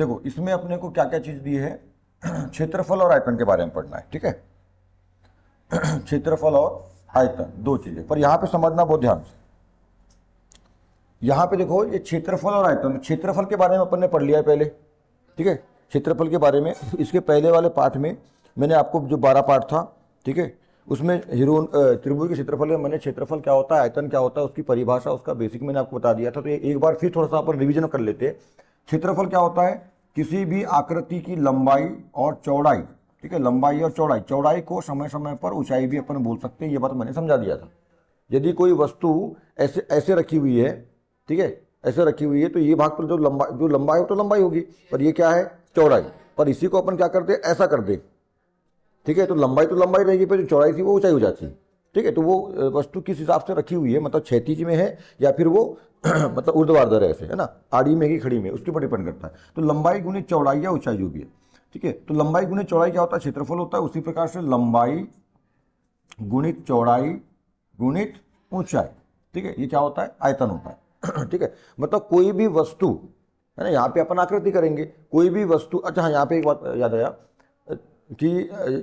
देखो इसमें अपने को क्या क्या चीज दी है, क्षेत्रफल और आयतन के बारे में पढ़ना है, ठीक है। क्षेत्रफल और आयतन दो चीजें, पर यहां पे समझना बहुत ध्यान से। यहां पे देखो ये क्षेत्रफल और आयतन, क्षेत्रफल के बारे में अपन ने पढ़ लिया है पहले, ठीक है। क्षेत्रफल के बारे में इसके पहले वाले पाठ में मैंने आपको जो 12 पाठ था, ठीक है, उसमें त्रिभुज के क्षेत्रफल में मैंने क्षेत्रफल क्या होता है, आयतन क्या होता है, उसकी परिभाषा, उसका बेसिक मैंने आपको बता दिया था। तो एक बार फिर थोड़ा सा अपन रिवीजन कर लेते हैं। क्षेत्रफल क्या होता है, किसी भी आकृति की लंबाई और चौड़ाई, ठीक है, लंबाई और चौड़ाई, चौड़ाई को समय समय पर ऊंचाई भी अपन बोल सकते हैं, ये बात मैंने समझा दिया था। यदि कोई वस्तु ऐसे ऐसे रखी हुई है, ठीक है, ऐसे रखी हुई है, तो ये भाग पर जो लंबाई हो तो लंबाई होगी, पर ये क्या है, चौड़ाई। पर इसी को अपन क्या करते हैं, ऐसा कर दे, ठीक है, तो लंबाई रहेगी, पर जो चौड़ाई थी वो ऊंचाई हो जाती है, ठीक है। तो वो वस्तु किस हिसाब से रखी हुई है, मतलब क्षैतिज में है या फिर वो मतलब ऊर्ध्वाधर है, ऐसे है ना, आड़ी में कि खड़ी में, उसके ऊपर डिपेंड करता है। तो लंबाई गुणित चौड़ाई या ऊंचाई जो भी है, ठीक है। तो लंबाई गुणित चौड़ाई क्या होता है, क्षेत्रफल होता है। उसी प्रकार से लंबाई गुणित चौड़ाई गुणित ऊंचाई, ठीक है, ये क्या होता है, आयतन होता है। ठीक है, मतलब कोई भी वस्तु है ना, यहाँ पे अपन आकृति करेंगे, कोई भी वस्तु, अच्छा हाँ, यहाँ पे एक बात याद आया कि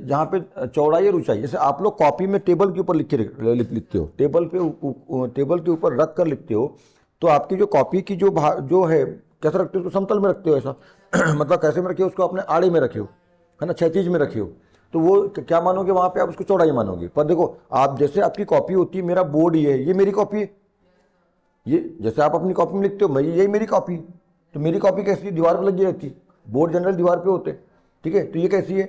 यहाँ पे चौड़ाई और ऊंचाई, जैसे आप लोग कॉपी में टेबल के ऊपर लिखते हो, टेबल के ऊपर रख कर लिखते हो, तो आपकी जो कॉपी की जो है, कैसे रखते हो उसको, समतल में रखते हो ऐसा। मतलब कैसे में रखे हो उसको, अपने आड़े में रखे हो, है ना, क्षैतिज में रखे हो, तो वो क्या मानोगे वहां पे, आप उसको चौड़ाई मानोगे। पर देखो आप, जैसे आपकी कॉपी होती है, मेरा बोर्ड ये मेरी कॉपी है, ये जैसे आप अपनी कॉपी में लिखते हो, मैं यही मेरी कॉपी है। तो मेरी कॉपी कैसी, दीवार पर लगी रहती है, बोर्ड जनरल दीवार पे होते हैं, ठीक है। तो ये कैसी है,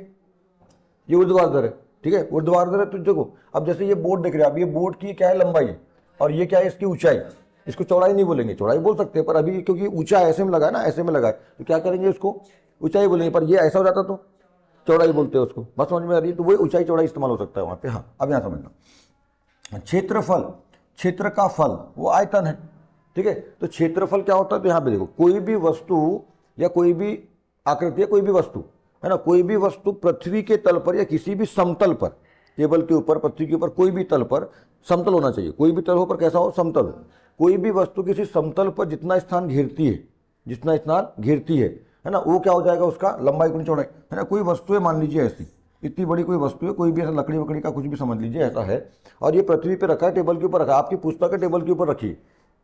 ये ऊर्ध्वाधर है, ठीक है, ऊर्ध्वाधर है। तो देखो अब जैसे ये बोर्ड दिख रहा है, अब ये बोर्ड की क्या है, लंबाई, और ये क्या है, इसकी ऊंचाई। इसको चौड़ाई नहीं बोलेंगे, चौड़ाई बोल सकते हैं, पर अभी क्योंकि ऊंचा ऐसे में लगा है ना, ऐसे में लगा है, तो क्या करेंगे, उसको ऊंचाई बोलेंगे। पर ये ऐसा हो जाता तो चौड़ाई बोलते हैं उसको, बात समझ में आ रही है। तो वही ऊंचाई चौड़ाई इस्तेमाल हो सकता है वहां पे। हाँ, अब यहाँ समझना, क्षेत्रफल, क्षेत्र का फल वो आयतन है, ठीक है। तो क्षेत्रफल क्या होता है, तो यहाँ पे देखो, कोई भी वस्तु या कोई भी आकृति या कोई भी वस्तु, है ना, कोई भी वस्तु पृथ्वी के तल पर या किसी भी समतल पर, टेबल के ऊपर, पृथ्वी के ऊपर, कोई भी तल पर, समतल होना चाहिए, कोई भी तल हो पर कैसा हो, समतल हो। कोई भी वस्तु किसी समतल पर जितना स्थान घेरती है, जितना स्थान घेरती है ना, वो क्या हो जाएगा, उसका लंबाई गुणित चौड़ाई, है ना। कोई वस्तु है, मान लीजिए ऐसी, इतनी बड़ी कोई वस्तु है, कोई भी ऐसा लकड़ी वकड़ी का कुछ भी समझ लीजिए ऐसा है, और ये पृथ्वी पे रखा है, टेबल के ऊपर रखा है, आपकी पुस्तक है टेबल के ऊपर रखी है।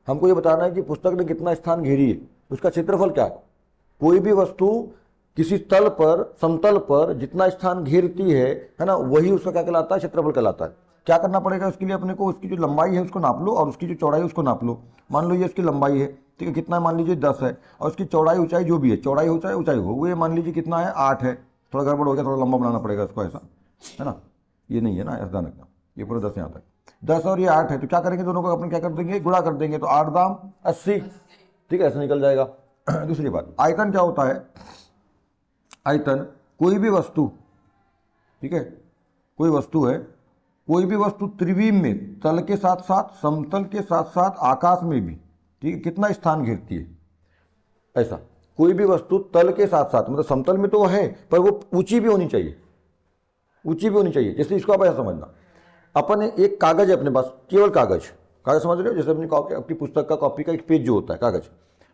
हमको ये बताना है कि पुस्तक ने कितना स्थान घेरी है, उसका क्षेत्रफल क्या है। कोई भी वस्तु किसी तल पर, समतल पर जितना स्थान घेरती है ना, वही उसका क्या कहलाता है, क्षेत्रफल कहलाता है। क्या करना पड़ेगा उसके लिए अपने को, उसकी जो लंबाई है उसको नाप लो, और उसकी जो चौड़ाई है उसको नाप लो। मान लो ये उसकी लंबाई है, ठीक है, कितना है, मान लीजिए 10 है, और उसकी चौड़ाई ऊंचाई जो भी है, चौड़ाई हो चाहे ऊंचाई हो, वो ये मान लीजिए कितना है, 8 है। थोड़ा गड़बड़ हो गया, थोड़ा लंबा बनाना पड़ेगा उसको ऐसा, है ना, ये नहीं है ना, ऐसा ध्यान रखना, ये पूरा 10 यहाँ तक, 10 और ये 8 है, तो क्या करेंगे, दोनों को अपन क्या कर देंगे, गुणा कर देंगे, तो 8 दाम 80, ठीक है, ऐसे निकल जाएगा। दूसरी बात, आयतन क्या होता है, आयतन कोई भी वस्तु, ठीक है, कोई वस्तु है, कोई भी वस्तु त्रिविम में तल के साथ साथ, समतल के साथ साथ, आकाश में भी, ठीक है, कितना स्थान घेरती है, ऐसा। कोई भी वस्तु तल के साथ साथ, मतलब समतल में तो है, पर वो ऊंची भी होनी चाहिए, ऊंची भी होनी चाहिए। जैसे इसको आप ऐसा समझना, अपन एक कागज है अपने पास, केवल कागज, कागज समझ रहे हो, जैसे अपनी कॉपी, आपकी पुस्तक का कॉपी का एक पेज जो होता है, कागज,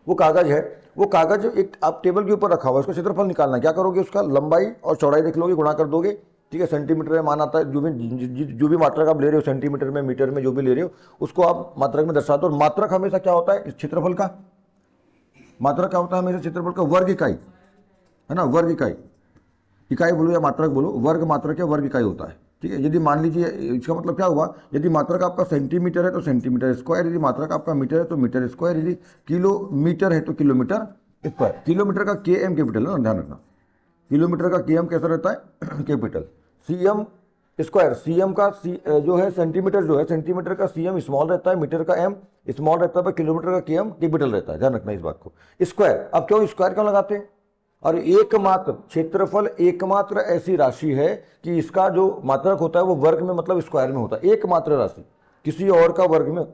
वो कागज है, वो कागज एक आप टेबल के ऊपर रखा हुआ है, उसका क्षेत्रफल निकालना है। क्या करोगे, उसका लंबाई और चौड़ाई देख लोगे, गुणा कर दोगे, ठीक है, सेंटीमीटर में मान आता है, जो भी मात्रक आप ले रहे हो, सेंटीमीटर में, मीटर में, जो भी ले रहे हो, उसको आप मात्रक में दर्शाते हो। और मात्रक हमेशा क्या होता है, इस क्षेत्रफल का मात्रक क्या होता है, हमेशा क्षेत्रफल का वर्ग इकाई, है ना, वर्ग इकाई, इकाई बोलो या मात्रक बोलो, वर्ग मात्रक या वर्ग इकाई होता है, ठीक है। यदि मान लीजिए, इसका मतलब क्या हुआ, यदि मात्रक आपका सेंटीमीटर है तो सेंटीमीटर स्क्वायर, यदि मात्रक आपका मीटर है तो मीटर स्क्वायर, यदि किलोमीटर है तो किलोमीटर स्क्वायर। किलोमीटर का के एम कैपिटल है ना, ध्यान रखना, किलोमीटर का के एम कैसा रहता है, capital. C M square, C M का जो है सेंटीमीटर, जो है सेंटीमीटर का सी एम स्मॉल रहता है, मीटर का एम स्मॉल रहता है, पर किलोमीटर का के एम कैपिटल रहता है, ध्यान रखना इस बात को। स्क्वायर, अब क्यों स्क्वायर क्यों लगाते हैं, और एकमात्र क्षेत्रफल एकमात्र ऐसी राशि है कि इसका जो मात्रक होता है वो वर्ग में, मतलब स्क्वायर में होता है, एकमात्र राशि, किसी और का वर्ग में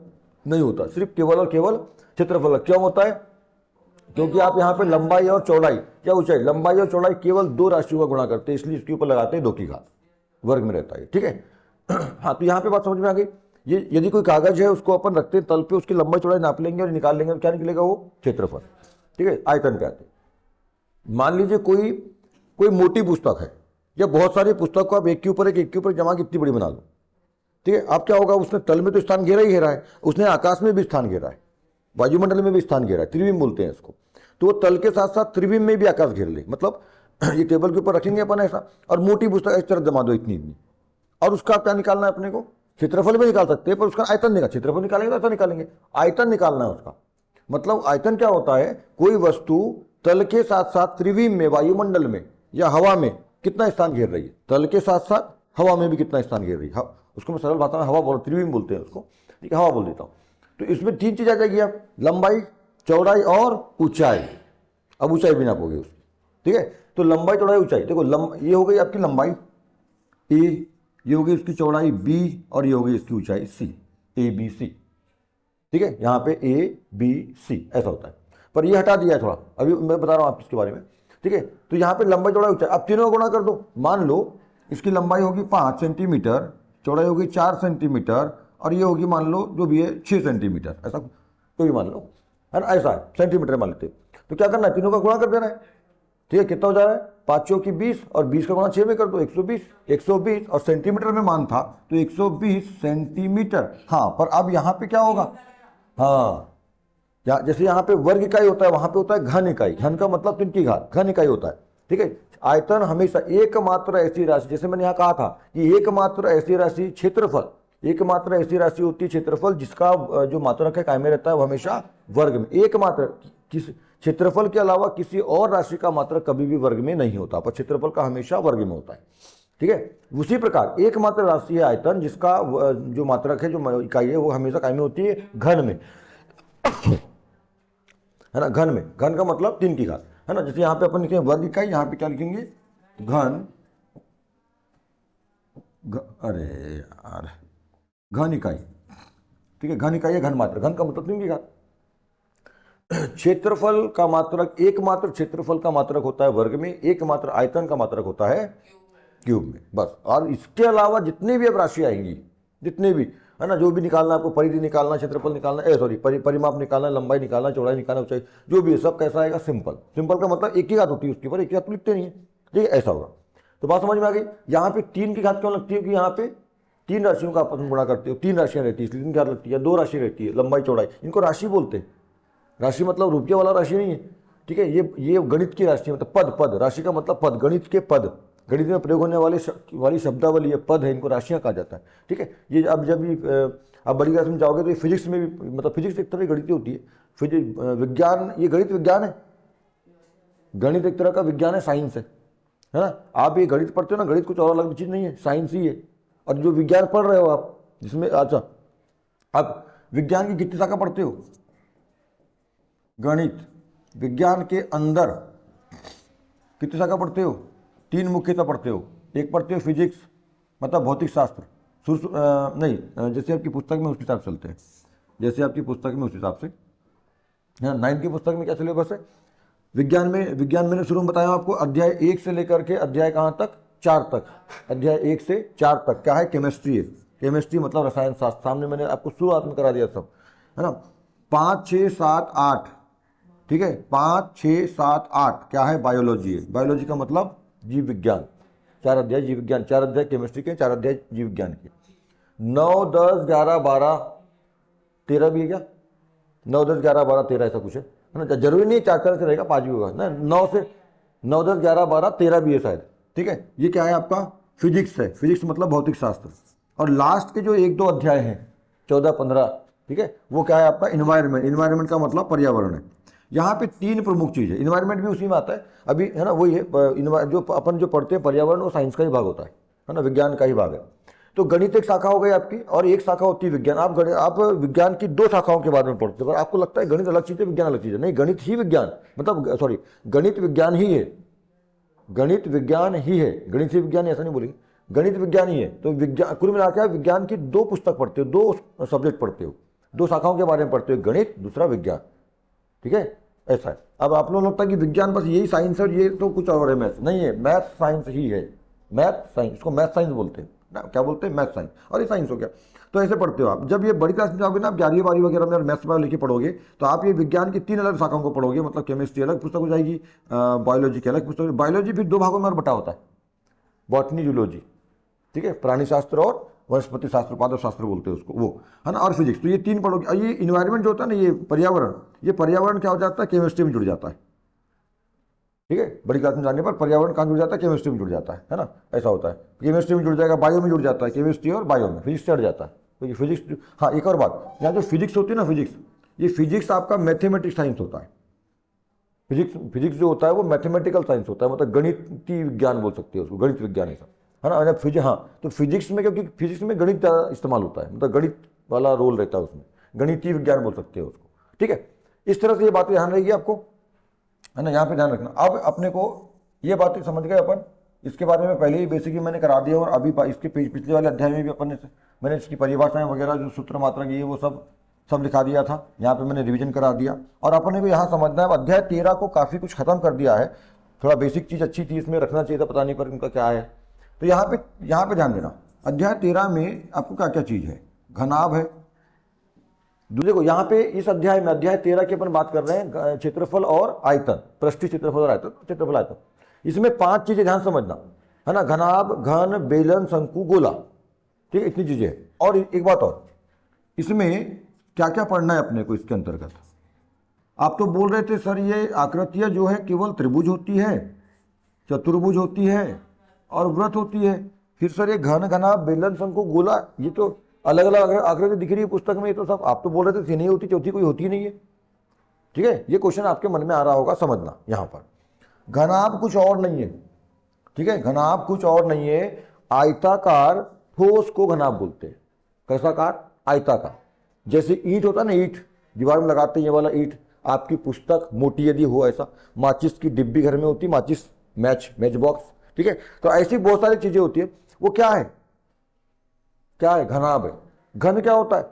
नहीं होता, सिर्फ केवल और केवल क्षेत्रफल। क्यों होता है, क्योंकि आप यहाँ पे लंबाई और चौड़ाई, क्या ऊंचाई, लंबाई और चौड़ाई केवल दो राशियों का गुणा करते हैं, इसलिए इसके ऊपर लगाते हैं 2 की घात, वर्ग में रहता है, ठीक है। हाँ, तो यहाँ पे बात समझ में आ गई। ये यदि कोई कागज है, उसको अपन रखते हैं तल पे, उसकी लंबाई चौड़ाई नाप लेंगे और निकाल लेंगे, क्या निकलेगा, वो क्षेत्रफल, ठीक है, आयतन कहते हैं। मान लीजिए कोई कोई मोटी पुस्तक है या बहुत सारी पुस्तक को आप एक के ऊपर एक के ऊपर जमा कितनी बड़ी बना लो, ठीक है, अब क्या होगा, उसने तल में तो स्थान घेरा ही घेरा है, उसने आकाश में भी स्थान घेरा है, वायुमंडल में भी स्थान घेरा है, त्रिविम बोलते हैं इसको। तो वो तल के साथ साथ त्रिविम में भी आकाश घेर ले, मतलब ये टेबल के ऊपर रखेंगे अपन ऐसा, और मोटी पुस्तक इस तरह जमा दो इतनी इतनी, और उसका क्या निकालना है अपने को, क्षेत्रफल भी निकाल सकते हैं, पर उसका आयतन निकाल, क्षेत्रफल निकालेंगे तो ऐसा निकालेंगे, आयतन निकालना है उसका। मतलब आयतन क्या होता है, कोई वस्तु तल के साथ साथ त्रिविम में, वायुमंडल में या हवा में कितना स्थान घेर रही है, तल के साथ साथ हवा में भी कितना स्थान घेर रही है, उसको मैं सरल भाषा में हवा बोल, त्रिविम बोलते हैं उसको, ठीक है, हवा बोल देता हूँ। तो इसमें तीन चीज आ जाएगी, आप लंबाई, चौड़ाई और ऊंचाई। अब ऊंचाई भी नापोगे उसकी, ठीक है, तो लंबाई, चौड़ाई, ऊंचाई, देखो ये हो गई आपकी लंबाई ए, ये होगी इसकी चौड़ाई बी, और ये होगी इसकी ऊंचाई सी, ए बी सी, ठीक है, यहाँ पे ए बी सी ऐसा होता है, पर ये हटा दिया है थोड़ा, अभी मैं बता रहा हूँ आप इसके बारे में, ठीक है। तो यहाँ पे लंबाई, चौड़ाई, ऊंचाई, अब तीनों गुणा कर दो, मान लो इसकी लंबाई होगी 5 सेंटीमीटर, चौड़ाई होगी 4 सेंटीमीटर, और ये होगी मान लो जो भी है 6 सेंटीमीटर, ऐसा कोई मान लो, है ना, ऐसा है, सेंटीमीटर मान लेते। तो क्या करना है, तीनों का गुणा कर देना है, ठीक है, कितना हो जा रहा है, 5 चौकी 20, और 20 का गुणा 6 में कर दो, 120, और सेंटीमीटर में मान था तो 120 सेंटीमीटर। हाँ, पर अब यहाँ पे क्या होगा, हाँ, जैसे यहाँ पे वर्ग इकाई होता है, वहां पे होता है घन इकाई, घन का मतलब 3 की घात, घन इकाई होता है, ठीक है। आयतन हमेशा एकमात्र ऐसी राशि, जैसे मैंने यहाँ कहा था कि एकमात्र ऐसी राशि क्षेत्रफल, एकमात्र ऐसी राशि होती है क्षेत्रफल जिसका जो मात्रक है कायम में रहता है वो हमेशा वर्ग में, एकमात्र, किस क्षेत्रफल के अलावा किसी और राशि का मात्रक कभी भी वर्ग में नहीं होता, पर क्षेत्रफल का हमेशा वर्ग में होता है, ठीक है। उसी प्रकार एकमात्र राशि है आयतन जिसका जो मात्रक है, जो इकाई है, वो हमेशा कायम में होती है घन में, है ना, घन में, घन का मतलब 3 की घात, है ना। जैसे यहाँ पे अपन लिखेंगे वर्ग इकाई, यहाँ पे क्या लिखेंगे, घन, अरे यार, घन इकाई, ठीक है, घन इकाई है, घन मात्रक, घन का मतलब 3 की घात। क्षेत्रफल का मात्रक, एकमात्र क्षेत्रफल का मात्रक होता है वर्ग में, एकमात्र आयतन का मात्रक होता है क्यूब में, बस। और इसके अलावा जितनी भी अब राशि आएंगी, जितने भी, है ना, जो भी निकालना, आपको परिधि निकालना, क्षेत्रफल निकालना, परिमाप निकालना, लंबाई निकालना, चौड़ाई निकालना, ऊंचाई, जो भी है सब कैसा आएगा, सिंपल। सिंपल का मतलब एक ही घात होती है उसके ऊपर, एक ही घात तो लिखते नहीं है, ठीक है, ऐसा होगा। तो बात समझ में आ गई। यहाँ पे 3 की घात क्यों लगती है, कि यहाँ पे 3 राशियों का आपस में गुणा करते हो, 3 राशियाँ रहती है, इसलिए 3 की घात लगती है, 2 राशि रहती है, लंबाई, चौड़ाई, इनको राशि बोलते हैं। राशि मतलब रुपये वाला राशि नहीं है, ठीक है, ये गणित की राशि, मतलब पद, राशि का मतलब पद, गणित के पद, गणित में प्रयोग होने वाली शब्दावली, ये पद है, इनको राशियां कहा जाता है, ठीक है। ये अब जब भी आप बड़ी क्लास में जाओगे तो ये फिजिक्स में भी, मतलब फिजिक्स एक तरह की गणित होती है, फिजिक्स विज्ञान, ये गणित विज्ञान है, गणित एक तरह का विज्ञान है, साइंस है ना। आप ये गणित पढ़ते हो ना, गणित कुछ और अलग चीज़ नहीं है, साइंस ही है। और जो विज्ञान पढ़ रहे हो आप, जिसमें, अच्छा, आप विज्ञान की कितनी शाखा पढ़ते हो, गणित विज्ञान के अंदर कितनी शाखा पढ़ते हो, 3 मुख्यतः पढ़ते हो। एक पढ़ते हो फिजिक्स, मतलब भौतिक शास्त्र, नहीं, जैसे आपकी पुस्तक में उस हिसाब से चलते हैं, जैसे आपकी पुस्तक में उस हिसाब से, है ना। 9th की पुस्तक में क्या सिलेबस है, विज्ञान में मैंने शुरू में बताया आपको, अध्याय 1 से लेकर के अध्याय कहाँ तक, 4 तक, अध्याय 1 से 4 तक क्या है, केमिस्ट्री है। केमिस्ट्री मतलब रसायन शास्त्र, सामने मैंने आपको शुरुआत में करा दिया सब, है ना। 5, 6, 7, 8, ठीक है, 5, 6, 7, 8 क्या है, बायोलॉजी है। बायोलॉजी का मतलब जीव विज्ञान, 4 अध्याय जीव विज्ञान, 4 अध्याय केमिस्ट्री के, 4 अध्याय जीव विज्ञान के। 9, 10, 11, 12, 13 भी है क्या, 9, 10, 11, 12, 13 ऐसा कुछ है ना। जरूरी नहीं 4 से रहेगा, 5 भी होगा ना, 9 से 9, 10, 11, 12, 13 भी है शायद, ठीक है। ये क्या है आपका, फिजिक्स है, फिजिक्स मतलब भौतिक शास्त्र। और लास्ट के जो 1-2 अध्याय हैं, 14, 15, ठीक है, वो क्या है आपका, इन्वायरमेंट। इन्वायरमेंट का मतलब पर्यावरण है। यहाँ पे 3 प्रमुख चीज़ है, इन्वायरमेंट भी उसी में आता है अभी, है ना, वही है, जो अपन जो पढ़ते हैं पर्यावरण, वो साइंस का ही भाग होता है ना, विज्ञान का ही भाग है। तो गणित एक शाखा हो गई आपकी, और एक शाखा होती है विज्ञान। आप विज्ञान की 2 शाखाओं के बारे में पढ़ते हो, आपको लगता है गणित अलग चीज़ है, विज्ञान अलग चीज़ है, नहीं, गणित ही विज्ञान, मतलब सॉरी, गणित विज्ञान ही है, गणित विज्ञान ही है, गणित ही विज्ञान ऐसा नहीं बोलेंगे, गणित विज्ञान ही है। तो विज्ञान, कुल मिलाकर विज्ञान की 2 पुस्तक पढ़ते हो, 2 सब्जेक्ट पढ़ते हो, 2 शाखाओं के बारे में पढ़ते हो, गणित, दूसरा विज्ञान, ठीक है, ऐसा है। अब आप लोगों को लगता है कि विज्ञान बस यही साइंस है और ये तो कुछ और है, मैथ्स नहीं है, मैथ साइंस ही है, मैथ साइंस, इसको मैथ साइंस बोलते हैं ना, क्या बोलते हैं, मैथ साइंस, और ये साइंस हो गया। तो ऐसे पढ़ते हो आप। जब ये बड़ी क्लास में जाओगे ना, आप 11वीं 12वीं वगैरह में मैथ्स वगैरह लेके पढ़ोगे, तो आप ये विज्ञान की 3 अलग शाखाओं को पढ़ोगे। मतलब केमिस्ट्री अलग पुस्तक हो जाएगी, बायोलॉजी की अलग पुस्तक। बायोलॉजी फिर 2 भागों में और बटा होता है, बॉटनी जूलॉजी, ठीक है, प्राणी शास्त्र और वनस्पति शास्त्र, पादप शास्त्र बोलते हैं उसको, वो है ना, और फिजिक्स। तो ये 3 पढ़ोगे। और ये इन्वायरमेंट जो होता है ना, ये पर्यावरण क्या हो जाता है, केमिस्ट्री में जुड़ जाता है, ठीक है। बड़ी क्लास में जाने पर पर्यावरण कहाँ जुड़ जाता है, केमिस्ट्री में जुड़ जाता है ना, ऐसा होता है। केमिस्ट्री में जुड़ जाएगा, बायो में जुड़ जाता है, केमिस्ट्री और बायो में, फिजिक्स से हट जाता है। तो ये फिजिक्स, हाँ एक और बात, यहाँ जो फिजिक्स होती है ना, ये फिजिक्स आपका मैथमेटिक्स साइंस होता है। फिजिक्स जो होता है वो मैथमेटिकल साइंस होता है, मतलब गणितीय विज्ञान बोल सकते हैं उसको, गणित विज्ञान ऐसा, है ना। फिजिक्स, हाँ, तो फिजिक्स में, क्योंकि फिजिक्स में गणित ज़्यादा इस्तेमाल होता है, मतलब गणित वाला रोल रहता है उसमें, गणितीय विज्ञान बोल सकते हैं उसको, ठीक है। इस तरह से ये बातें ध्यान रहेगी आपको, है ना, यहाँ पे ध्यान रखना। अब अपने को ये बातें समझ गए अपन, इसके बारे में पहले ही बेसिकली मैंने करा दिया, और अभी इसके पिछले वाले अध्याय में भी अपन ने मैंने इसकी परिभाषाएं वगैरह जो सूत्र मात्रा की है वो सब दिखा दिया था। यहाँ पे मैंने रिवीजन करा दिया, और अपने को यहाँ समझना है अध्याय 13 को काफ़ी कुछ खत्म कर दिया है। थोड़ा बेसिक चीज़ अच्छी थी इसमें रखना चाहिए था, पता नहीं पर इनका क्या है। तो यहाँ पे ध्यान देना, अध्याय 13 में आपको क्या क्या चीज़ है, घनाभ है। देखो यहाँ पे इस अध्याय में, अध्याय 13 की अपन बात कर रहे हैं, क्षेत्रफल और आयतन, पृष्ठीय क्षेत्रफल और आयतन, क्षेत्रफल आयतन। इसमें 5 चीजें ध्यान समझना, है ना, घनाभ, घन, बेलन, शंकु, गोला, ठीक है, इतनी चीजें हैं। और एक बात और, इसमें क्या क्या पढ़ना है अपने को इसके अंतर्गत। आप तो बोल रहे थे सर ये आकृतियां जो है केवल त्रिभुज होती है, चतुर्भुज होती है और वृत्त होती है। फिर सर ये घन, घनाभ, बेलन, शंकु, गोला, ये तो अलग अलग आकृति दिख रही है पुस्तक में, ये तो सब आप तो बोल रहे थे नहीं होती, चौथी कोई होती नहीं है, ठीक है। ये क्वेश्चन आपके मन में आ रहा होगा, समझना। यहाँ पर घनाभ कुछ और नहीं है, ठीक है, घनाभ कुछ और नहीं है, आयताकार ठोस को घनाभ बोलते हैं। कैसा कार, आयताकार, जैसे ईंट होता है ना, ईंट दीवार में लगाते हैं, ये वाला ईंट। आपकी पुस्तक मोटी यदि हो, ऐसा माचिस की डिब्बी घर में होती, माचिस मैच बॉक्स, ठीक है। तो ऐसी बहुत सारी चीजें होती है, वो क्या है, घनाभ है। घन क्या होता है,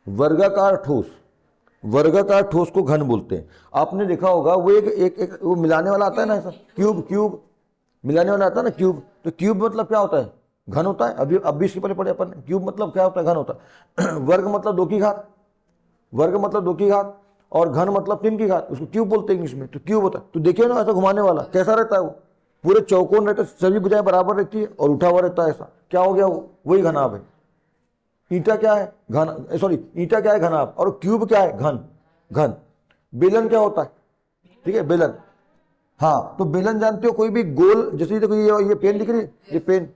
वर्गाकार ठोस, वर्गाकार ठोस को घन बोलते हैं। आपने देखा होगा वो एक वो मिलाने वाला आता है ना, ऐसा क्यूब मिलाने वाला आता है ना, क्यूब। तो क्यूब मतलब क्या होता है, घन होता है। अब भी इसके पहले पढ़े अपन, क्यूब मतलब क्या होता है, घन होता है। वर्ग मतलब 2 की घात, और घन मतलब 3 की घात, उसको क्यूब बोलते हैं इंग्लिश में। तो क्यूब होता है, तो देखिए ना ऐसा घुमाने वाला कैसा रहता है, वो पूरे चौकोन रहता है, सभी भुजाएं बराबर रहती है और उठा हुआ रहता है, ऐसा क्या हो गया, वो वही घनाभ है। ईंटा क्या है, ईंटा क्या है, घनाभ। और क्यूब क्या है, घन। बेलन क्या होता है, ठीक है, बेलन, हाँ, तो बेलन जानते हो, कोई भी गोल, जैसे देखो ये पेन दिख रही है, ये पेन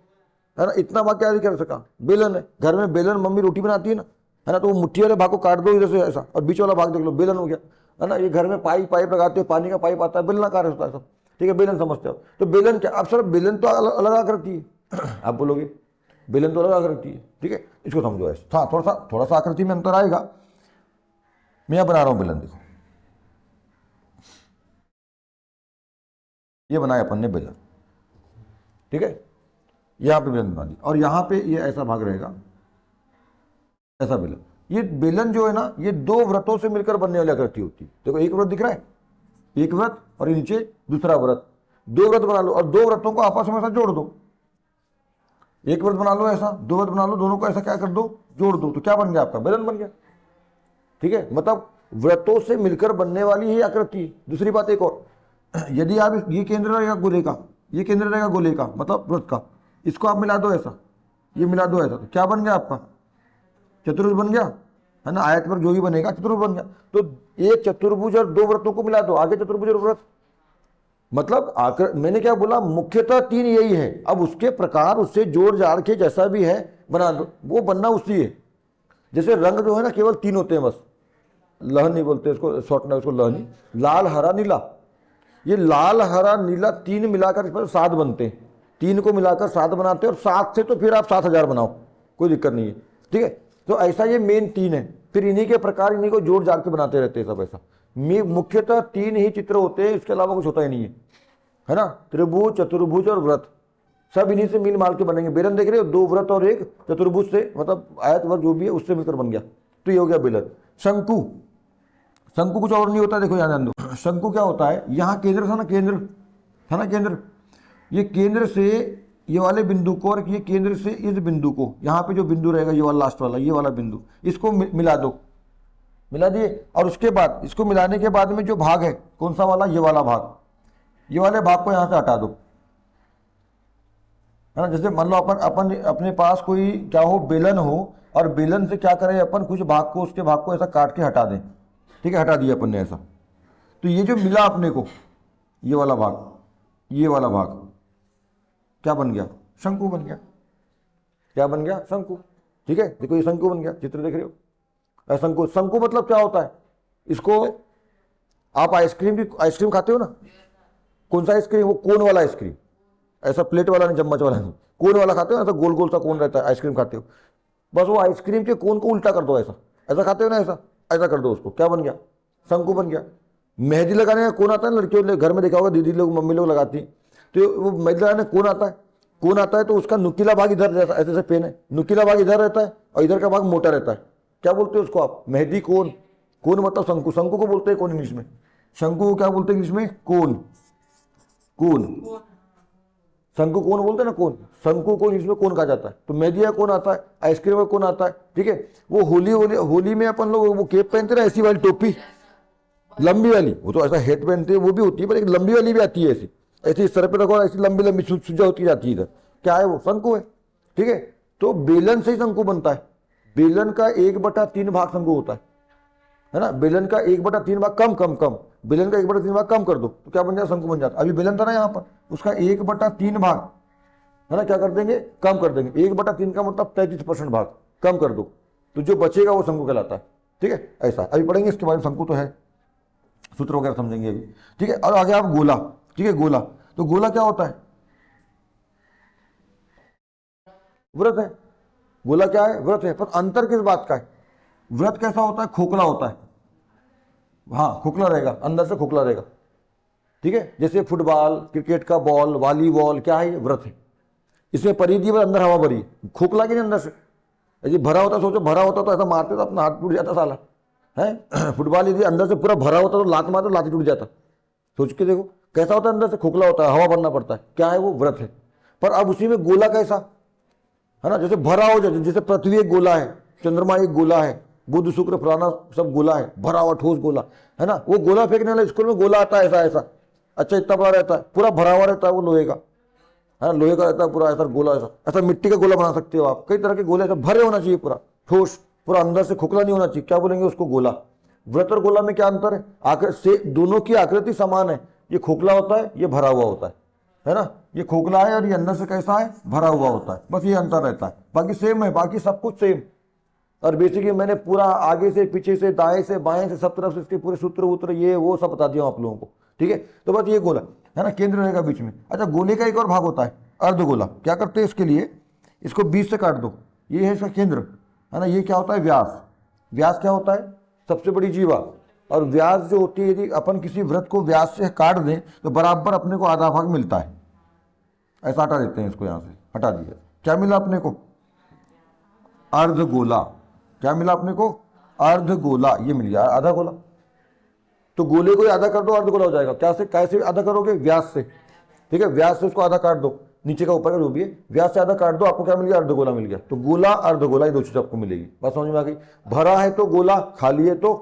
है ना, इतना भाग क्या कर सका, बेलन है। घर में बेलन, मम्मी रोटी बनाती है ना, है ना, तो वो मुट्ठी वाले भाग को काट दो इधर से ऐसा, और बीच वाला भाग देख लो, बेलन हो गया, है ना। ये घर में पाइप लगाते हो, पानी का पाइप आता है, बेलनाकार होता है सब, ठीक है, बेलन समझते हो। तो बेलन क्या, अब सर बेलन तो अलग आकृति है, आप बोलोगे बेलन तो अलग आकृति है, ठीक है, इसको समझो ऐसे। हाँ, थोड़ा सा आकृति में अंतर आएगा। मैं यहाँ बना रहा हूँ बेलन, देखो ये बनाया अपन ने बेलन, ठीक है, यहाँ पे बेलन बना दी, और यहाँ पे ये ऐसा भाग रहेगा, ऐसा बेलन। ये बेलन जो है ना, ये 2 वृत्तों से मिलकर बनने वाली आकृति होती है। देखो एक वृत्त दिख रहा है, एक वृत्त, और ये नीचे दूसरा वृत्त, 2 वृत्त बना लो, और 2 वृत्तों को आपस में ऐसा जोड़ दो। एक वृत्त बना लो ऐसा, 2 वृत्त बना लो, दोनों को ऐसा क्या कर दो, जोड़ दो, तो क्या बन गया, आपका बेलन बन गया, ठीक है। मतलब वृत्तों से मिलकर बनने वाली ही आकृति। दूसरी बात एक और, यदि आप ये केंद्र रहेगा गोले का, ये केंद्र रहेगा गोले का, मतलब वृत्त का, इसको आप मिला दो ऐसा, ये मिला दो ऐसा, तो क्या बन गया आपका, चतुर्भुज बन गया, है ना। आयत पर जो भी बनेगा चतुर्भुज बन गया। तो एक चतुर्भुज और 2 वृत्तों को मिला दो, आगे चतुर्भुज और वृत्त। मतलब मैंने क्या बोला, मुख्यतः 3 यही है। अब उसके प्रकार, उससे जोड़ जाड़ के जैसा भी है बना दो, वो बनना उसी है। जैसे रंग जो है ना, केवल 3 होते हैं बस, लहनी बोलते हैं इसको, शॉर्ट में उसको लहनी, लाल, हरा, नीला। ये लाल, हरा, नीला 3 मिलाकर इस पर 7 बनते हैं। 3 को मिलाकर 7 बनाते हैं, और 7 से तो फिर आप 7000 बनाओ, कोई दिक्कत नहीं है, ठीक है। तो ऐसा ये मेन 3 है, फिर इन्हीं के प्रकार, इन्हीं को जोड़ जाड़ के बनाते रहते हैं सब ऐसा। मुख्यतः 3 ही चित्र होते हैं, इसके अलावा कुछ होता ही नहीं है ना। त्रिभुज, चतुर्भुज और वृत्त, सब इन्हीं से मिल माल के बनेंगे। बेलन देख रहे हो, 2 वृत्त और एक चतुर्भुज से, मतलब आयत वर्ग जो भी है उससे मिलकर बन गया, तो ये हो गया बेलन। शंकु कुछ और नहीं होता, देखो यहाँ ध्यान दो। शंकु क्या होता है, यहाँ केंद्र था ना, केंद्र, ये केंद्र से ये वाले बिंदु को और ये केंद्र से इस बिंदु को, यहाँ पे जो बिंदु रहेगा ये वाला लास्ट वाला, ये वाला बिंदु, इसको मिला दो, मिला दिए। और उसके बाद इसको मिलाने के बाद में जो भाग है कौन सा वाला, ये वाला भाग, ये वाले भाग को यहाँ से हटा दो, है ना। जैसे मान लो अपन अपन अपने पास कोई क्या हो, बेलन हो, और बेलन से क्या करें अपन, कुछ भाग को, उसके भाग को ऐसा काट के हटा दें, ठीक है, हटा दिया अपन ने ऐसा। तो ये जो मिला अपने को, ये वाला भाग, ये वाला भाग क्या बन गया, शंकु बन गया। क्या बन गया, शंकु। ठीक है, देखो ये शंकु बन गया, चित्र देख रहे हो। शंकु, शंकु मतलब क्या होता है, इसको आप आइसक्रीम खाते हो ना, कौन सा आइसक्रीम, वो कोन वाला आइसक्रीम, ऐसा प्लेट वाला नहीं, चम्मच वाला नहीं, कोन वाला खाते हो ना, ऐसा गोल गोल सा कोन रहता है, आइसक्रीम खाते हो, बस वो आइसक्रीम के कोन को उल्टा कर दो, ऐसा ऐसा खाते हो ना, ऐसा ऐसा कर दो उसको, क्या बन गया, शंकु बन गया। मेहंदी लगाने का कौन आता है, लड़कियों घर में देखा होगा, दीदी लोग मम्मी लोग लगाती, तो वो मेहंदी लगाने कौन आता है, कौन आता है, तो उसका नुकीला भाग इधर रहता है, ऐसे ऐसे पेन है, नुकीला भाग इधर रहता है और इधर का भाग मोटा रहता है, क्या बोलते हैं उसको आप, मेहंदी कोन। कोन मतलब शंकु, शंकु को बोलते हैं कोन इंग्लिश में, शंकु को क्या बोलते हैं इंग्लिश में, कोन। कोन, शंकु कोन बोलते हैं ना, कोन, शंकु को इंग्लिश में कोन कहा जाता है। तो मेहंदी का कोन आता है, आइसक्रीम का कोन आता है, ठीक है। वो होली में अपन लोग वो केप पहनते ना, ऐसी वाली टोपी लंबी वाली, वो तो ऐसा हेड पहनते हैं, वो भी होती है, पर एक लंबी वाली भी आती है, ऐसी ऐसी सर पे रखो, ऐसी लंबी लंबी सुजा होती जाती है इधर, क्या है वो, शंकु है, ठीक है। तो बेलन से ही शंकु बनता है, बेलन का 1/3 भाग शंकु होता है ना। बेलन का 1/3 भाग कम, बेलन का 1/3 भाग कम कर दो तो क्या बन जाता, शंकु बन जाता। अभी बेलन था ना यहाँ पर, उसका 1/3 भाग, है ना, क्या कर देंगे, कम कर देंगे। 1/3 का मतलब 33% भाग कम कर दो, तो जो बचेगा वो शंकु कहलाता है, ठीक है। ऐसा अभी पढ़ेंगे इसके बारे में, शंकु तो है, सूत्र वगैरह समझेंगे अभी, ठीक है। और आगे आप गोला, ठीक है, गोला, तो गोला क्या होता है, व्रत है, गोला क्या है, व्रत है। पर अंतर किस बात का है, व्रत कैसा होता है, खोखला होता है, हाँ खोखला रहेगा, अंदर से खोखला रहेगा, ठीक है। जैसे फुटबॉल, क्रिकेट का बॉल, वॉलीबॉल, क्या है, व्रत है, इसमें परिधि में अंदर हवा भरी, खोखला की नहीं अंदर से। यदि भरा होता, सोचो भरा होता तो ऐसा मारते तो अपना हाथ टूट जाता साला, है। फुटबॉल यदि अंदर से पूरा भरा होता तो लात मारते तो लात टूट जाता। सोच के देखो कैसा होता है, अंदर से खोखला होता है, हवा भरना पड़ता है, क्या है वो, व्रत है। पर अब उसी में गोला कैसा, है ना, जैसे भरा हो जाए, जैसे पृथ्वी एक गोला है, चंद्रमा एक गोला है, बुध शुक्र फलाना सब गोला है, भरा हुआ ठोस गोला, है ना। वो गोला फेंकने वाले स्कूल में गोला आता है ऐसा ऐसा, अच्छा इतना बड़ा रहता है, पूरा भरा हुआ रहता है, वो लोहे का, है ना, लोहे का रहता है पूरा, ऐसा गोला, ऐसा ऐसा मिट्टी का गोला बना सकते हो आप, कई तरह के गोले, ऐसा भरे होना चाहिए पूरा ठोस, पूरा अंदर से खोखला नहीं होना चाहिए, क्या बोलेंगे उसको, गोला। व्रत और गोला में क्या अंतर है, आकृति से दोनों की आकृति समान है, ये खोखला होता है, ये भरा हुआ होता है ना, ये खोखला है और ये अंदर से कैसा है, भरा हुआ होता है, बस ये अंतर रहता है, बाकी सेम है, बाकी सब कुछ सेम। और बेसिकली मैंने पूरा आगे से पीछे से दाएं से बाएं से सब तरफ से इसके पूरे सूत्र वूत्र ये वो सब बता दिया आप लोगों को, ठीक है। तो बस ये गोला है ना, केंद्र रहेगा बीच में। अच्छा, गोले का एक और भाग होता है अर्धगोला, क्या करते हैं इसके लिए, इसको बीच से काट दो, ये है इसका केंद्र, है ना। ये क्या होता है, व्यास, व्यास क्या होता है, सबसे बड़ी जीवा। और व्यास जो होती है, यदि अपन किसी व्रत को व्यास से काट दें तो बराबर अपने को आधा भाग मिलता है, ऐसा हटा देते हैं इसको, यहाँ से हटा दिया, क्या मिला अपने को, अर्धगोला। क्या मिला अपने को, अर्धगोला, ये मिल गया आधा गोला। तो गोले को आधा कर दो, अर्धगोला हो जाएगा। क्या से, कैसे आधा करोगे, व्यास से, ठीक है, व्यास से उसको आधा काट दो, नीचे का ऊपर का जो भी है, व्यास से आधा काट दो, आपको क्या मिल गया, अर्धगोला मिल गया। तो गोला अर्धगोला ये दो चीज आपको मिलेगी, बात समझ में आ गई। भरा है तो गोला, खाली है तो,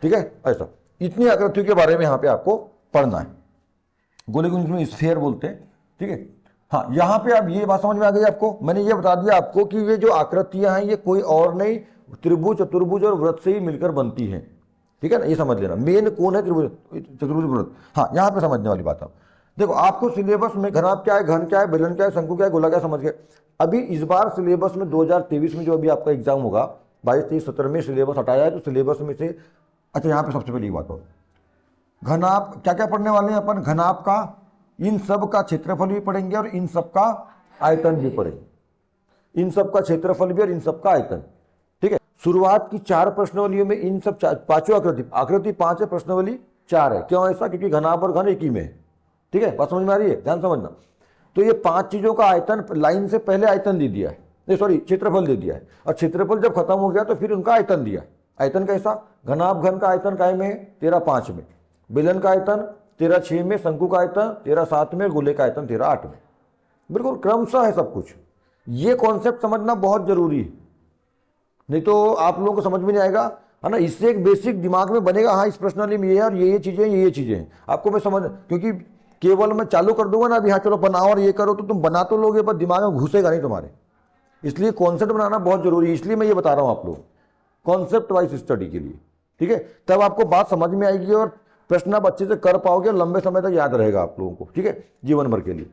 ठीक है, ऐसा। इतनी आकृतियों के बारे में यहाँ पे आपको पढ़ना है। गोले को इसमें स्फीयर बोलते हैं, ठीक है। हाँ, यहाँ पे अब ये बात समझ में आ गई आपको, मैंने ये बता दिया आपको कि ये जो आकृतियां हैं ये कोई और नहीं, त्रिभुज, चतुर्भुज और व्रत से ही मिलकर बनती है, ठीक है ना, ये समझ लेना। मेन कौन है, त्रिभुज, चतुर्भुज, व्रत। हाँ, यहाँ पे समझने वाली बात। अब देखो आपको सिलेबस में घनाभ क्या है, घन क्या है, बेलन क्या है, शंकु क्या है, गोला क्या, समझ गए। अभी इस बार सिलेबस में 2023 में जो अभी आपका एग्जाम होगा 22, 23, 17 में सिलेबस हटाया है, तो सिलेबस में से, अच्छा यहाँ पे सबसे पहली बात हो, घनाभ क्या क्या पढ़ने वाले हैं अपन, घनाभ का, इन सब का क्षेत्रफल भी पढ़ेंगे और इन सब का आयतन भी पढ़ेंगे, इन सब का क्षेत्रफल भी और इन सब का आयतन, ठीक है। शुरुआत की 4 प्रश्नावलियों में इन सब पांचों आकृति 5 है, प्रश्नावली 4 है। क्यों ऐसा, क्योंकि घनाभ और घन एक ही में है, ठीक है, बात समझ में आ रही है, ध्यान समझना। तो ये 5 चीजों का आयतन लाइन से पहले आयतन दे दिया है, नहीं सॉरी क्षेत्रफल दे दिया है, और क्षेत्रफल जब खत्म हो गया तो फिर उनका आयतन दिया। आयतन कैसा, घनाभ घन का आयतन काय में है, 13/5 में, बेलन का आयतन 13/6 में, शंकु का आयतन 13/7 में, गोले का आयतन 13/8 में, बिल्कुल क्रमशः है सब कुछ। ये कॉन्सेप्ट समझना बहुत जरूरी है, नहीं तो आप लोगों को समझ में नहीं आएगा, है ना। इससे एक बेसिक दिमाग में बनेगा, हाँ इस प्रश्नावली में ये है और ये चीजें ये चीजें हैं, आपको मैं समझ, क्योंकि केवल मैं चालू कर दूंगा ना अभी हाँ चलो बनाओ और ये करो, तो तुम बना तो लोगे पर दिमाग में घुसेगा नहीं तुम्हारे। इसलिए कॉन्सेप्ट बनाना बहुत जरूरी है, इसलिए मैं ये बता रहा हूं आप लोग कॉन्सेप्ट वाइज स्टडी के लिए, ठीक है। तब आपको बात समझ में आएगी और प्रश्न आप अच्छे से कर पाओगे और लंबे समय तक याद रहेगा आप लोगों को, ठीक है, जीवन भर के लिए।